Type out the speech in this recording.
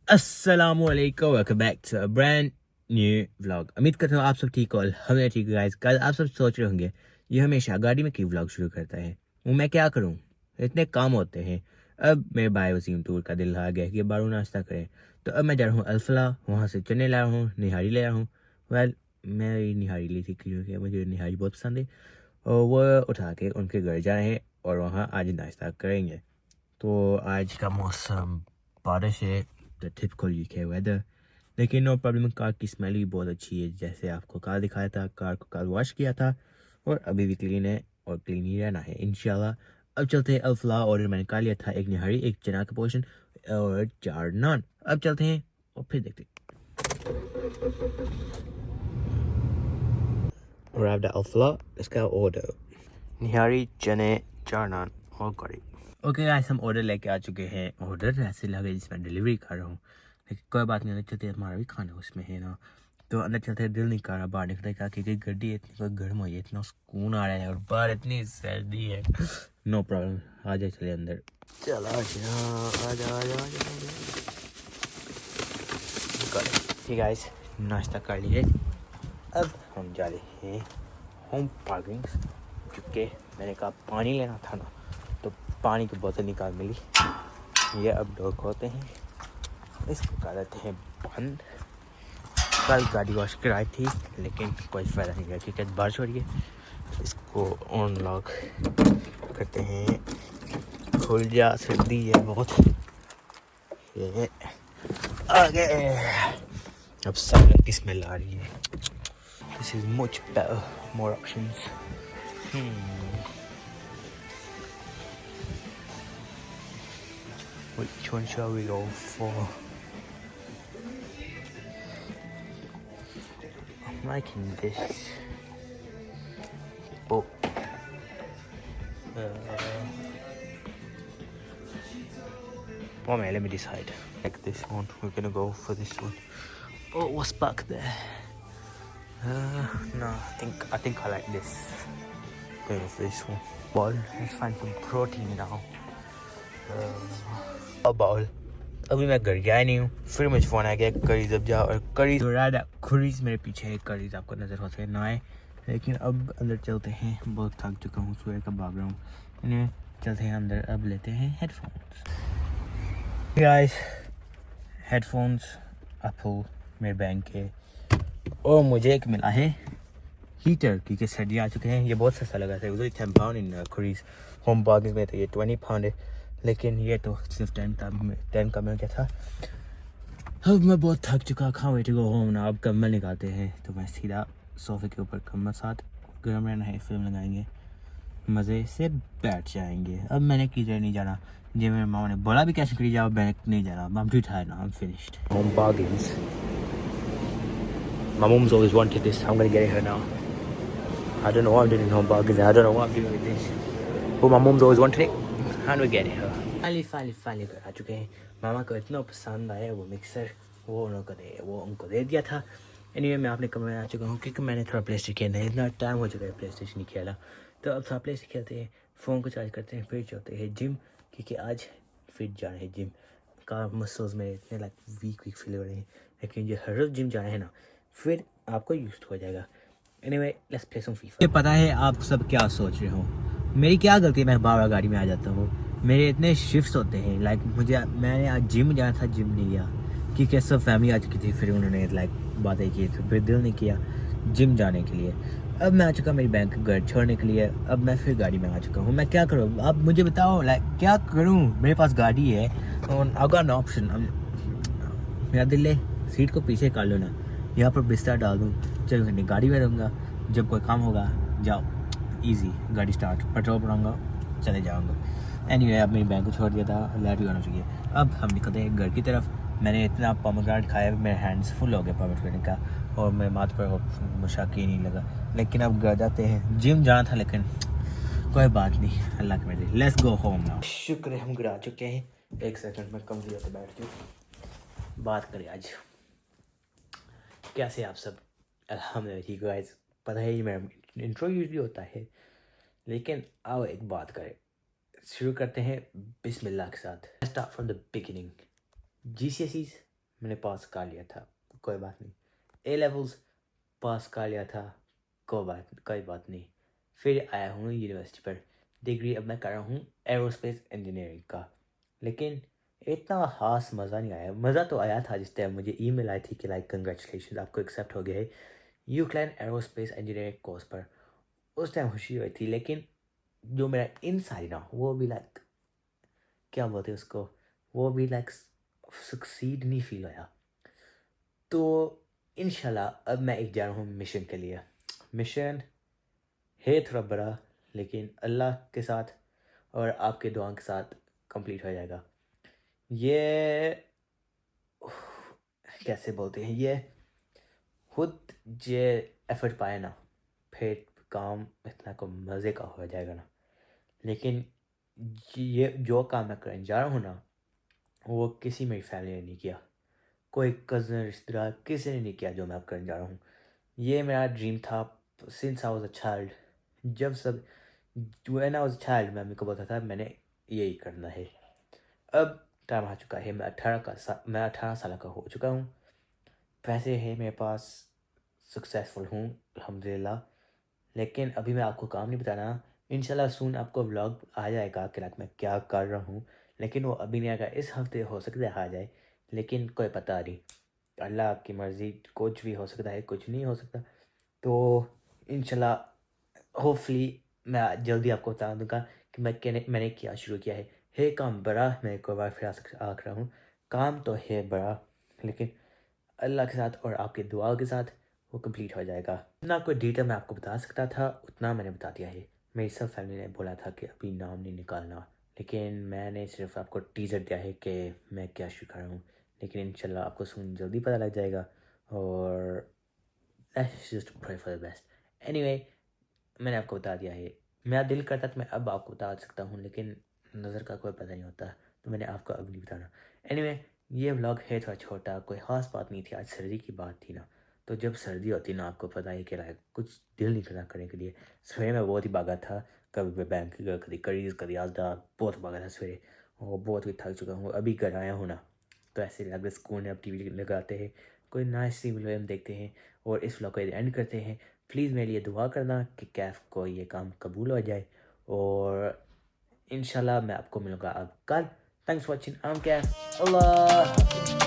अस्सलामुअलैकुम, welcome back to a brand new vlog. उम्मीद करता हूँ आप सब ठीक हो। हमें ठीक गाइस। कल आप सब सोच रहे होंगे ये हमेशा गाड़ी में क्यों व्लॉग शुरू करता है। वो मैं क्या करूँ, इतने काम होते हैं। अब मेरे भाई वसीम टूर का दिल आ गया कि बारू नाश्ता करें, तो अब मैं जा रहा हूँ अल्फला। वहाँ से चने ला रहा हूँ, निहारी ले रहा हूँ। वेल, मैं निहारी ली थी क्योंकि मुझे निहारी बहुत पसंद है। और वो उठा के उनके घर जा रहे हैं और वहाँ आज नाश्ता करेंगे। तो आज का मौसम बारिश है, द टिपिकल यूके वेदर। लेकिन नो प्रॉब्लम, कार की स्मेल भी बहुत अच्छी है। जैसे आपको कार दिखाया था, कार को कल वॉश किया था और अभी भी क्लीन है और क्लीन ही रहना है इंशाल्लाह। अब चलते हैं अल्फला। ऑर्डर मैंने कर लिया था, एक निहारी, एक चना का पोर्शन और 4 नान। अब चलते हैं और फिर देखते हैं। Arrived at Alfala. Let's get order. निहारी, चने, 4 नान और करी। ओके गाइस, हम ऑर्डर लेके आ चुके हैं। ऑर्डर ऐसे लगे जिसमें डिलीवरी कर रहा हूँ, लेकिन कोई बात नहीं। अंदर चलते, हमारा भी खाना उसमें है ना। तो अंदर चलते, दिल नहीं कर रहा बाहर निकलने का क्योंकि गड्डी इतनी गर्म हुई है, इतना सुकून आ रहा है और बाहर इतनी सर्दी है। नो प्रॉब्लम, आ जाए चले अंदर। चलो आ जा। ठीक गाइस, नाश्ता कर लिए। अब हम जा रहे हैं होम पार्किंग, क्योंकि मैंने कहा पानी लेना था ना, तो पानी की बोतल निकाल मिली। ये अब डोर खोलते हैं, इसको कर देते हैं बंद। कल गाड़ी वॉश कराई थी लेकिन कोई फ़ायदा नहीं गया क्योंकि बारिश हो रही है। इसको ऑन लॉक करते हैं, खुल जा, सर्दी है बहुत। ये आगे अब सालन की स्मेल आ रही है। This is much better, more options. Which one shall we go for? I'm liking this. Oh. One minute, let me decide. Like this one, we're gonna go for this one. Oh, what's back there? No, I think I like this. Go for this one. Ball. Let's find some protein now. Ball. अभी मैं घर गया नहीं हूँ, फिर मुझे phone आ गया curries अब जाओ। और करीज खुरीज मेरे पीछे है। करीज आपको नज़र हो सके ना आए, लेकिन अब अंदर चलते हैं। बहुत थक चुका हूँ, सुबह का भाग रहा हूँ। इन्हें चलते हैं अंदर। अब लेते हैं हेडफोन्स। गाइस, हेडफोन्स एप्पल मेरे बैंक के। और मुझे एक मिला है हीटर, क्योंकि सर्दियाँ आ चुके हैं। ये बहुत सस्ता लगा था, उधर 10 पाउंड इन खुरीज। होम पार्किंग में तो ये 20 पाउंड है, लेकिन ये तो सिर्फ 10 का मिल गया था। अब मैं बहुत थक चुका, खाओ वेट गो होम ना। अब कम्बल निकालते हैं, तो मैं सीधा सोफे के ऊपर कम्बल साथ गर्म रहना है, फिल्म लगाएंगे, मज़े से बैठ जाएंगे। अब मैंने किधर नहीं जाना। जी मेरे मामा ने बोला भी कैसे करी जाओ, बैंक नहीं जाना। I'm too tired now, I'm finished. Home bargains. My mom's always wanted this. I'm gonna get it her now. I don't know what I'm doing in home bargains. I don't know what I'm doing with this. But my mom's always wanted it. And we get it her. Finally घर आ चुके हैं। मामा को इतना पसंद आया वो mixer, वो उनको दे दिया था। एनीवे, मैं अपने कमरे में आ चुका हूँ क्योंकि मैंने थोड़ा प्ले स्टेशन खेलना है। इतना टाइम हो चुका है प्ले स्टेशन नहीं खेला, तो अब थोड़ा प्ले स्टेशन खेलते हैं, फ़ोन को चार्ज करते हैं, फिर चलते हैं जिम, क्योंकि आज फिट जाना है जिम। का मसल्स में इतने लाइक वीक फील हो रहे हैं, लेकिन जो हर रोज़ जिम जाना है ना, फिर आपको यूज हो जाएगा। Anyway, let's play some FIFA. ये पता है आप सब क्या सोच रहे हो, मेरी क्या गलती है मैं बार बार गाड़ी में आ जाता हूँ। मेरे इतने शिफ्ट्स होते हैं, लाइक मैंने आज जिम जाना था, जिम नहीं गया क्योंकि सब फैमिली आ चुकी थी। फिर उन्होंने लाइक बातें की, तो फिर दिल नहीं किया जिम जाने के लिए। अब मैं आ चुका मेरी बैंक घर छोड़ने के लिए। अब मैं फिर गाड़ी में आ चुका हूँ। मैं क्या करूँ, आप मुझे बताओ, लाइक क्या करूँ। मेरे पास गाड़ी है और आई गॉट एन ऑप्शन। मेरा दिल है सीट को पीछे कर लो ना, यहाँ पर बिस्तर डाल दूँ, चलो घंटे गाड़ी में रहूँगा, जब कोई काम होगा जाओ इजी, गाड़ी स्टार्ट, पेट्रोल भराऊँगा, चले जाऊँगा। एनीवे, अब मेरी बैंक को छोड़ दिया था, लाइट भी आना चाहिए। अब हम निकलते हैं घर की तरफ। मैंने इतना पोमेग्रेनेट खाया, मेरे हैंड्स फुल हो गए पोमेग्रेनेट का, और मेरे माथे पर मुशाक ही नहीं लगा। लेकिन अब घर जाते हैं, जिम जाना था लेकिन कोई बात नहीं, अल्लाह की मर्जी। Let's go home now. शुक्र है हम घर आ चुके हैं। एक सेकंड में कम दिया तो बैठ के बात करें आज। कैसे आप सब? अल्हम्दुलिल्लाह ठीक गाइस। पता है ये मेरा इंट्रो यूजली होता है, लेकिन आओ एक बात करें, शुरू करते हैं बिस्मिल्लाह के साथ। Start from the beginning. GCSEs मैंने पास कर लिया था, कोई बात नहीं। ए लेवल्स पास कर लिया था, कोई बात नहीं। फिर आया हूँ यूनिवर्सिटी पर, डिग्री अब मैं कर रहा हूँ एरोस्पेस इंजीनियरिंग का। लेकिन इतना ख़ास मज़ा नहीं आया। मज़ा तो आया था जिस टाइम मुझे ईमेल आई थी कि लाइक कंग्रेचुलेशन, आपको एक्सेप्ट हो गया है यूक्रेन एरोस्पेस इंजीनियरिंग कोर्स पर। उस टाइम खुशी हुई थी, लेकिन जो मेरा इनसाइड ना वो भी लाइक क्या बोलते हैं उसको, वो भी लाइक सक्सीड नहीं फील होया। तो इंशाल्लाह अब मैं एक जा रहा हूँ मिशन के लिए। मिशन है थोड़ा बड़ा, लेकिन अल्लाह के साथ और आपके दुआ के साथ कंप्लीट हो जाएगा। ये कैसे बोलते हैं, ये खुद जे एफर्ट पाए ना, फिर काम इतना को मज़े का हो जाएगा ना। लेकिन ये जो काम मैं करने जा रहा हूँ ना, वो किसी मेरी फैमिली ने नहीं किया, कोई कज़न रिश्तेदार किसी ने नहीं किया जो मैं अब करने जा रहा हूँ। ये मेरा ड्रीम था since I was a child. जब सब when I was a child मैं मम्मी को बोलता था मैंने यही करना है। अब टाइम आ चुका है, मैं 18 साल का हो चुका हूँ, पैसे है मेरे पास, सक्सेसफुल हूँ अल्हम्दुलिल्लाह। लेकिन अभी मैं आपको काम नहीं बताना। इंशाल्लाह सून आपको व्लॉग आ जाएगा कि लाइक मैं क्या कर रहा हूँ, लेकिन वो अभी नहीं आएगा। इस हफ्ते हो सकता है आ जाए, लेकिन कोई पता नहीं, अल्लाह की मर्ज़ी, कुछ भी हो सकता है, कुछ नहीं हो सकता। तो इंशाल्लाह होपफुली मैं जल्दी आपको बता दूंगा कि मैंने क्या शुरू किया है काम बड़ा। मैं एक बार फिर आख रहा हूँ, काम तो है बड़ा, लेकिन अल्लाह के साथ और आपके दुआ के साथ वो कंप्लीट हो जाएगा। जितना कोई डिटेल मैं आपको बता सकता था उतना मैंने बता दिया है। मेरी सब फैमिली ने बोला था कि अभी नाम नहीं निकालना, लेकिन मैंने सिर्फ आपको टीज़र दिया है कि मैं क्या शुरू कर रहा हूँ। लेकिन इंशाल्लाह आपको सुन जल्दी पता लग जाएगा, और let's just pray for the best. Anyway, मैंने आपको बता दिया है। मेरा दिल करता तो मैं अब आपको बता सकता हूँ, लेकिन नज़र का कोई पता नहीं होता, तो मैंने आपको अब नहीं बताना। Anyway, ये व्लॉग है थोड़ा छोटा, कोई ख़ास बात नहीं थी। आज सर्दी की बात थी ना, तो जब सर्दी होती ना आपको पता ही कि लाइक कुछ दिल नहीं करना करने के लिए। सवेरे मैं बहुत ही भागा था, कभी मैं बैंक गया, कभी करीज कभी आजदा, बहुत भागा था सवेरे, और बहुत ही थक चुका हूँ। अभी घर आया हूँ ना, तो ऐसे लग रहा स्कूल अब टीवी लगाते हैं, कोई नाइस सी फिल्म देखते हैं, और इस व्लॉग को एंड करते हैं। प्लीज़ मेरे लिए दुआ करना कि कैफ़ को ये काम कबूल हो जाए, और इंशाल्लाह मैं आपको मिलूँगा अब कल। Thanks for watching. I am Kaif, अल्लाह हाफ़िज़।